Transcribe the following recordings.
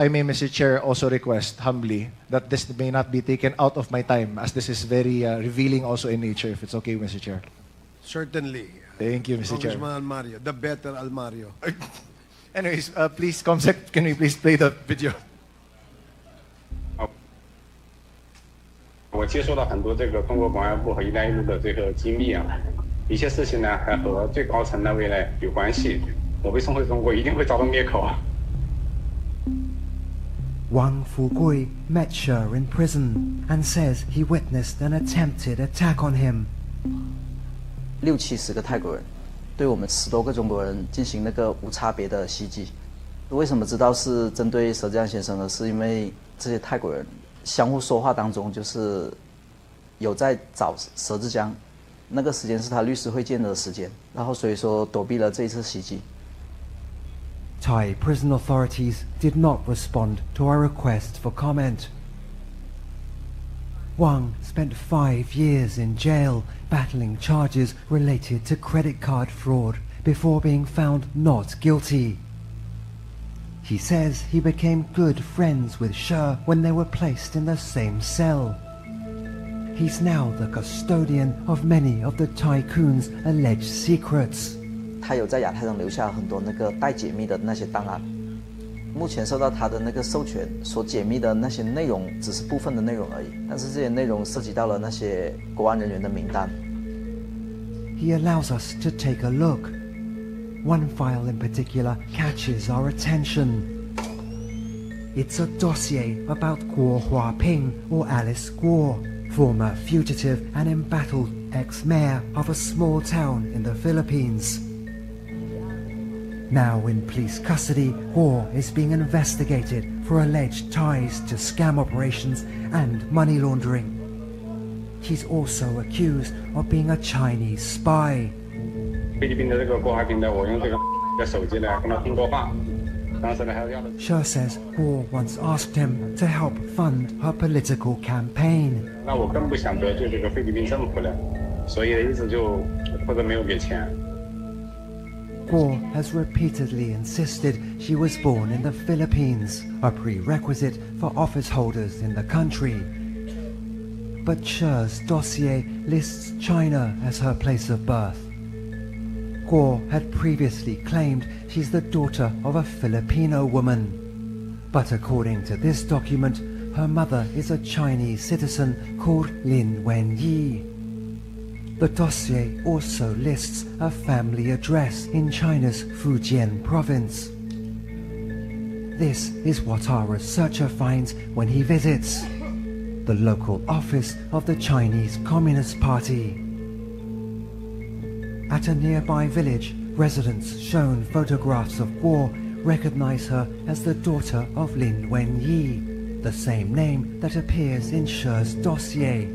I may, Mr. Chair, also request humbly that this may not be taken out of my time, as this is very revealing also in nature, if it's okay, Mr. Chair. Certainly. Thank you, Mr. Chair. Congressman Almario, the better Almario. Anyways, please, Comsec, can we please play the video? 我接收到很多这个中国公安部和“一带一路”的这个机密啊，一些事情呢还和最高层那位呢有关系。我被送回中国一定会遭到灭口啊！ Wang Fugui met Sher in prison and says he witnessed an attempted attack on him. 60-70个泰国人对我们10多个中国人进行那个无差别的袭击。为什么知道是针对佘志安先生呢？是因为这些泰国人相互说话当中，就是有在找佘志江，那个时间是他律师会见的时间，然后所以说躲避了这一次袭击。 Thai prison authorities did not respond to our request for comment. Wang spent 5 years in jail battling charges related to credit card fraud before being found not guilty. He says he became good friends with Sher when they were placed in the same cell. He's now the custodian of many of the tycoon's alleged secrets. 他有在亚太上留下很多那个待解密的那些档案，目前受到他的那个授权所解密的那些内容只是部分的内容而已，但是这些内容涉及到了那些国安人员的名单。 He allows us to take a look. One file in particular catches our attention. It's a dossier about Guo Huaping, or Alice Guo, former fugitive and embattled ex-mayor of a small town in the Philippines. Now in police custody, Guo is being investigated for alleged ties to scam operations and money laundering. He's also accused of being a Chinese spy. 菲律宾的这个郭海平的，我用这个手机呢跟他通过话，当时呢还要的。 Sher says Guo once asked him to help fund her political campaign. 那我更不想得罪这个菲律宾政府了，所以一直就或者没有给钱。 Guo has repeatedly insisted she was born in the Philippines, a prerequisite for office holders in the country. But Sher's dossier lists China as her place of birth. Guo had previously claimed she's the daughter of a Filipino woman. But according to this document, her mother is a Chinese citizen called Lin Wenyi. The dossier also lists a family address in China's Fujian province. This is what our researcher finds when he visits the local office of the Chinese Communist Party. At a nearby village, residents shown photographs of Guo recognize her as the daughter of Lin Wenyi, the same name that appears in Sher's dossier.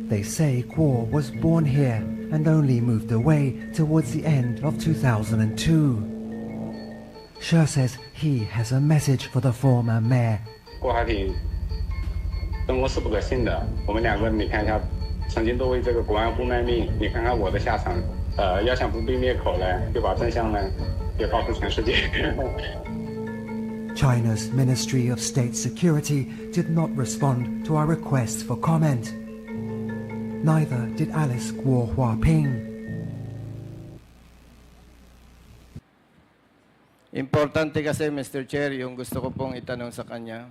They say Guo was born here and only moved away towards the end of 2002. Sher says he has a message for the former mayor. 郭海平生活是不可信的，我们两个你看一下，曾经都为这个国安部卖命，你看看我的下场。要想不被灭口呢，就把真相呢也告诉全世界。China's Ministry of State Security did not respond to our request for comment. Neither did Alice Guo Huaping. Importante kasi, Mr. Chair, yung gusto ko pong itanong sa kanya.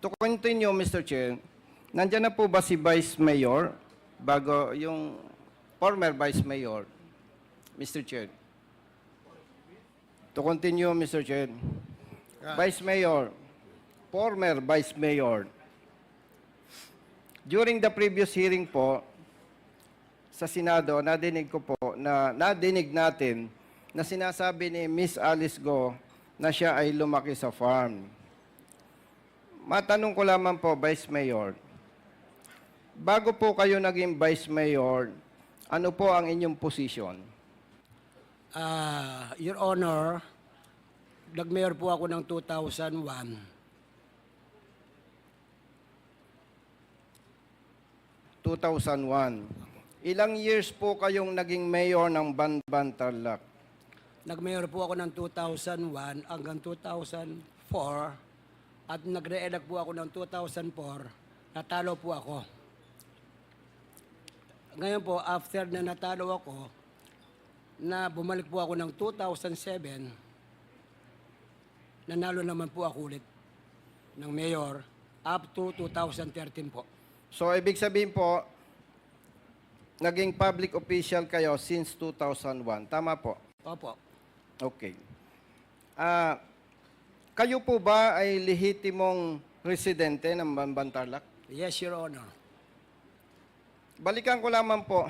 To continue, Mr. Chair, nandyan na po ba si Vice Mayor bago yung former Vice Mayor, Mr. Chair? To continue, Mr. Chair, Vice Mayor, former Vice Mayor, during the previous hearing po sa Senado, nadinig natin na sinasabi ni Miss Alice Go na siya ay lumaki sa farm. Matanong ko lamang po, Vice Mayor, bago po kayo naging Vice Mayor, ano po ang inyong posisyon? Your Honor, nag-mayor po ako ng 2001. 2001. Ilang years po kayong naging mayor ng Banban, Tarlac? Nag-mayor po ako ng 2001 hanggang 2004 at nag-re-elect po ako ng 2004, natalo po ako. Ngayon po, after na natalo ako, na bumalik po ako ng 2007, nanalo naman po ako ulit ng mayor up to 2013 po. So, ibig sabihin po, naging public official kayo since 2001. Tama po? Opo. Okay. Kayo po ba ay lehitimong residente ng Bamban-Tarlac? Yes, Your Honor. Balikan ko lamang po,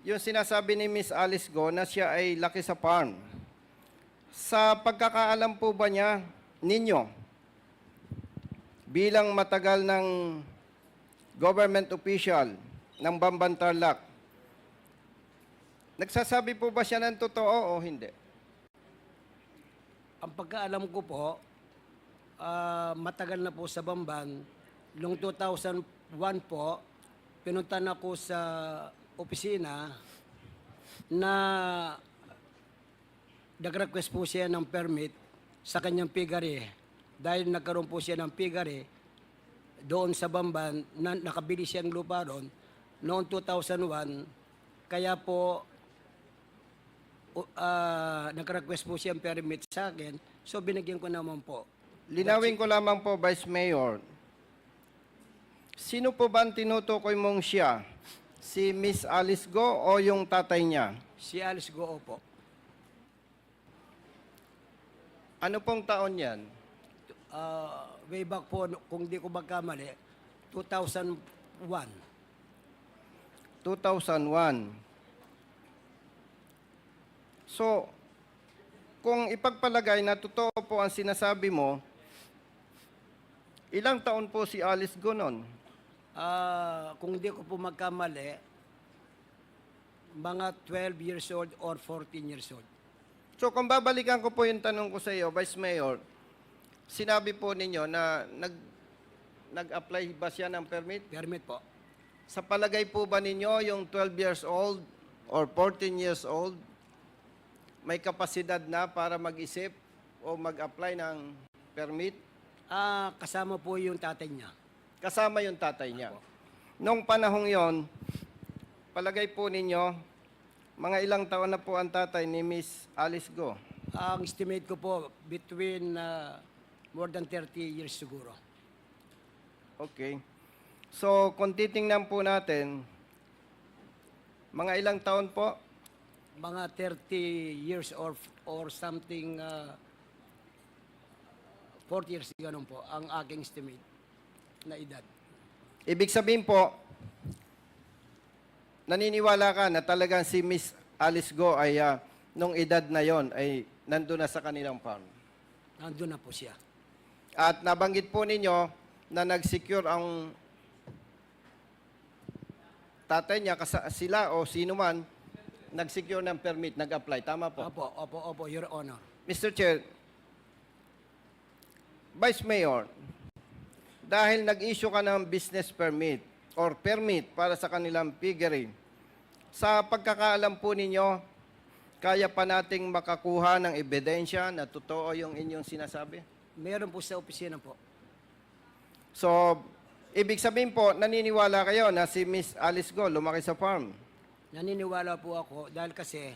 yung sinasabi ni Miss Alice Go na siya ay laki sa farm. Sa pagkakaalam po ba niya, ninyo, bilang matagal ng government official ng Bamban-Tarlac, nagsasabi po ba siya ng totoo o hindi? Ang pagkaalam ko po, matagal na po sa Bamban. Noong 2001 po, pinuntan ako sa opisina na nag-request po siya ng permit sa kanyang piggery. Dahil nagkaroon po siya ng piggery doon sa Bamban, na nakabili siyang lupa doon noong 2001. Kaya po, nag-request po siyang permit sa akin. So, binigyan ko naman po. Linawin ko lamang po, Vice Mayor. Sino po ba ang tinutukoy mong siya? Si Miss Alice Go o yung tatay niya? Si Alice Go po. Ano pong taon yan? Way back po, kung di ko magkamali, 2001. 2001. So, kung ipagpalagay na totoo po ang sinasabi mo, ilang taon po si Alice Go nun? Kung di ko po magkamali, mga 12 years old or 14 years old. So, kung babalikan ko po yung tanong ko sa iyo, Vice Mayor, sinabi po ninyo na nag-apply ba siya ng permit? Permit po. Sa palagay po ba ninyo, yung 12 years old or 14 years old, may kapasidad na para mag-isip o mag-apply ng permit? Kasama po yung tatay niya. Kasama yung tatay niya. Nung panahong yon, palagay po ninyo, mga ilang taon na po ang tatay ni Miss Alice Go? Ang estimate ko po, between more than 30 years siguro. Okay. So, kung titingnan po natin, mga ilang taon po? Mga 30 years or something, 40 years, ganun po, ang aking estimate na edad. Ibig sabihin po, naniniwala ka na talagang si Miss Alice Go ay nung edad na yon ay nandun na sa kanilang farm. Nandun na po siya. At nabanggit po ninyo na nag-secure ang tatay niya, sila o sino man, nag-secure ng permit, nag-apply. Tama po? Opo, Your Honor. Mr. Chair, Vice Mayor, dahil nag-issue ka ng business permit or permit para sa kanilang piggery, sa pagkakaalam po ninyo, kaya pa nating makakuha ng ebidensya na totoo yung inyong sinasabi? Meron po sa opisina po. So, ibig sabihin po, naniniwala kayo na si Miss Alice Go lumaki sa farm? Naniniwala po ako dahil kasi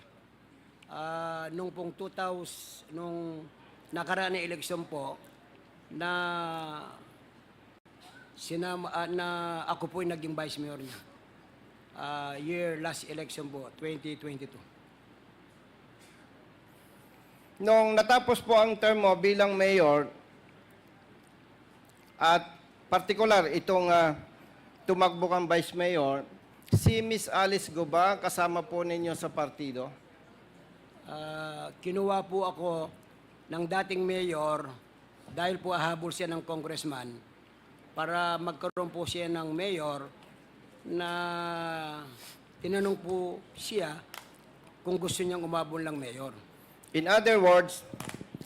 nung pong 2000, nung nakaraan na eleksyon po, na ako po yung naging vice mayor niya. Last election po, 2022. Nung natapos po ang term mo bilang mayor, at partikular itong tumakbo kang vice mayor, si Miss Alice Go ba kasama po ninyo sa partido? Kinuha po ako ng dating mayor dahil po ahabol siya ng congressman para magkaroon po siya ng mayor na tinanong po siya kung gusto niyang umabol ng mayor. In other words,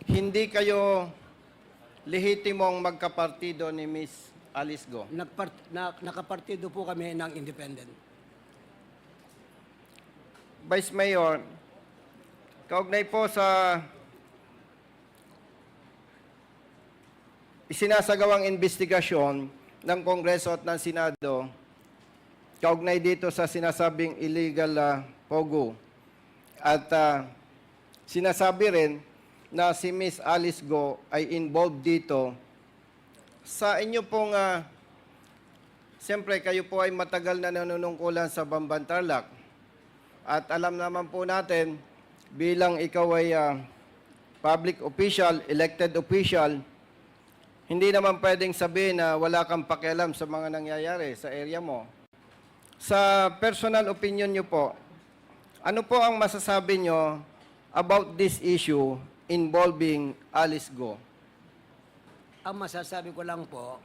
hindi kayo lehitimong magkapartido ni Miss Alice Go. Nakapartido po kami ng independent. Vice Mayor, kaugnay po sa isinasagawang investigasyon ng Kongreso at ng Senado, kaugnay dito sa sinasabing illegal pogo. At sinasabi rin na si Miss Alice Go ay involved dito. Sa inyo pong, siyempre kayo po ay matagal na nanunungkulan sa Bamban Tarlac. At alam naman po natin, bilang ikaw ay public official, elected official, hindi naman pwedeng sabihin na wala kang pakialam sa mga nangyayari sa area mo. Sa personal opinion nyo po, ano po ang masasabi nyo about this issue involving Alice Go? Ang masasabi ko lang po,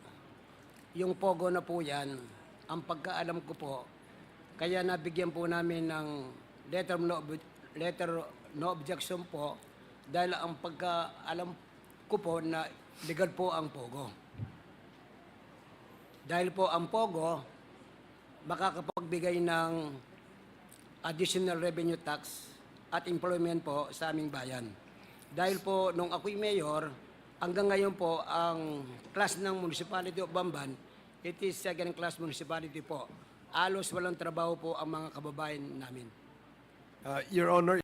yung pogo na po yan, ang pagkaalam ko po, kaya nabigyan po namin ng letter no objection po, dahil ang pagkaalam ko po na legal po ang pogo. Dahil po ang pogo, makakapagbigay ng additional revenue tax at employment po sa aming bayan. Dahil po, nung ako'y mayor, hanggang ngayon po, ang class ng Municipality of Bamban, it is second class municipality po. Alos walang trabaho po ang mga kababayan namin. Your Honor,